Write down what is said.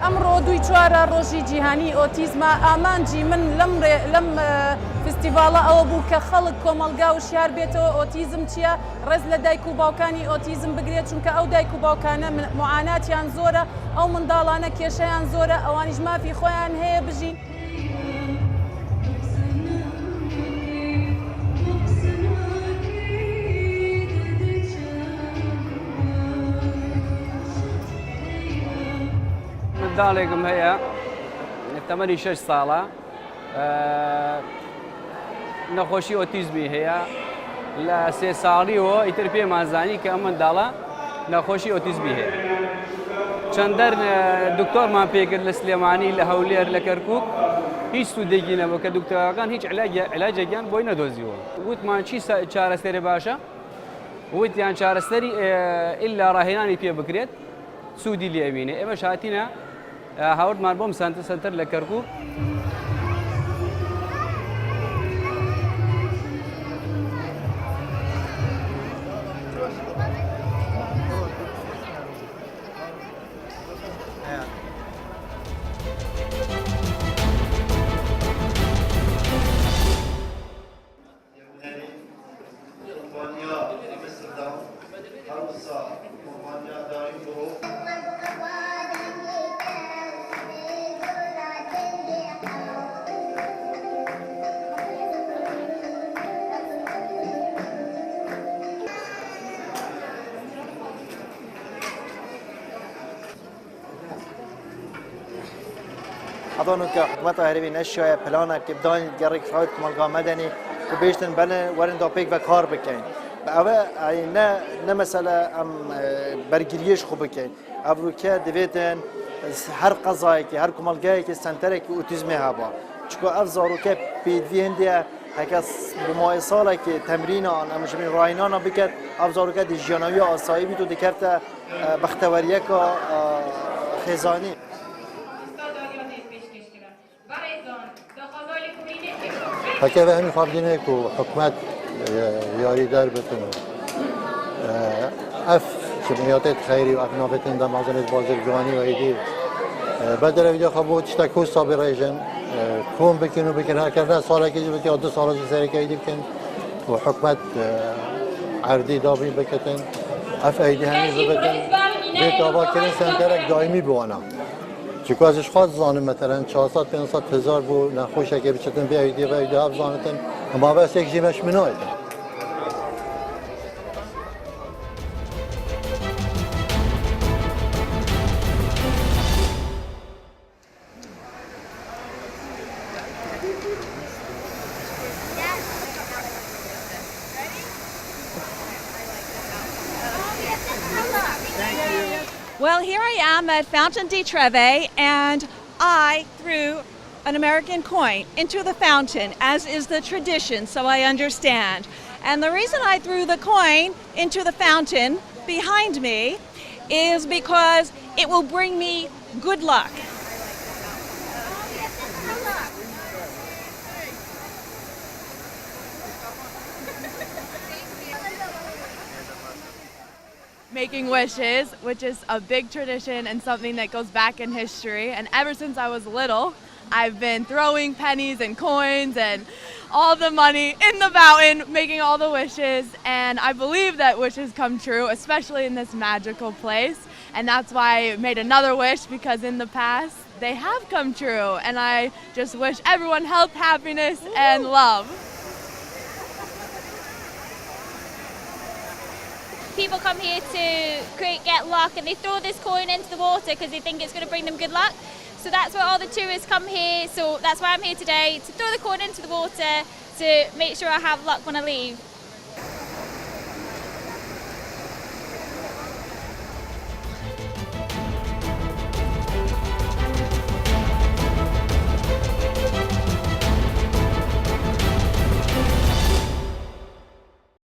ئەمڕۆ دوی چوارە ڕۆژی جیهانی ئۆتیزمە ئامانجی من لەم فستیڤاڵە ئەوە بوو کە خەڵک کۆمەلگا و شیار بێتەوە ئۆتیزم چییە، ڕێز لە دایک و باوکانی ئۆتیزم بگرێت، چونکە ئەو دایک و باوکانە معاناتیان زۆرە، ئەو منداڵانە کێشەیان زۆرە، ئەوانیش مافی خۆیان هەیە بژین. منداڵێکم هەیە تەمەنی 6 ساڵە، نەخۆشی ئۆتیزمی هەیە، لە 3 ساڵیەوە ئیتر پێمان زانی کە ئەم منداڵە نەخۆشی ئۆتیزمی هەیە. چەندەر دکتۆرمان پێکرد لە سلێمانی، لە هەولێر، لە کەرکووک، هیچ سوودێکی نەبوو کە دکتۆرەکان هیچ علاجێکیان بۆی نەدۆزیوە. وتمان چی چارەسەرێ باشە؟ وتیان چارەسەری ئیلا ڕاهێنانی پێ بکرێت سوودی لێبینێ. ئێمەش هاتینە هاوردمان بۆم سەنتەر لە کەرکووک. أظن كحكومة هربي نشيا بلانا كبدان جرك فايت كمالقا مدني وبيشتن بنا ورن دوبيك بكار بكين. أبا نه مثلا أم برجريش خوب بكين. أبروكا دبيتن هر قضايا هر كمالقا كي سنترك أوتيزمي هبا. شكو أفزارو كه بيدين ديا هكذا بمواصلة كي تمرين عن مش من راينانا بكت أفزارو كه دجانوية أصايب تو دكرت بختوارية كا خزاني. فكيف هم خابدينك وحكومات ياري دار بتنو اف جمعيات خيري وأفنافتن دم عزنة بازر جواني ويدي بدل فيديو خبو تشتكو صابر ريجن كون بكنو بكن هكذا صالة كيجي بكي عدو صالة جساري كيدي بكن وحكومات عردي دابي بكتن اف ايدي همي ببتن بيت آبا كرين سنترك دائمي بوانا چون ازش خواست زانم مثلا 400-500 هزار بو نخوشه که بچتن بیایدی و ایده هف زانتن اما بس یک جیمش منایده. Well, here I am at Fountain di Trevi, and I threw an American coin into the fountain, as is the tradition, so I understand. And the reason I threw the coin into the fountain behind me is because it will bring me good luck. Making wishes, which is a big tradition and something that goes back in history. And ever since I was little, I've been throwing pennies and coins and all the money in the fountain, making all the wishes. And I believe that wishes come true, especially in this magical place. And that's why I made another wish, because in the past, they have come true. And I just wish everyone health, happiness, and love. People come here to get luck, and they throw this coin into the water because they think it's going to bring them good luck. So that's why all the tourists come here. So that's why I'm here today, to throw the coin into the water to make sure I have luck when I leave.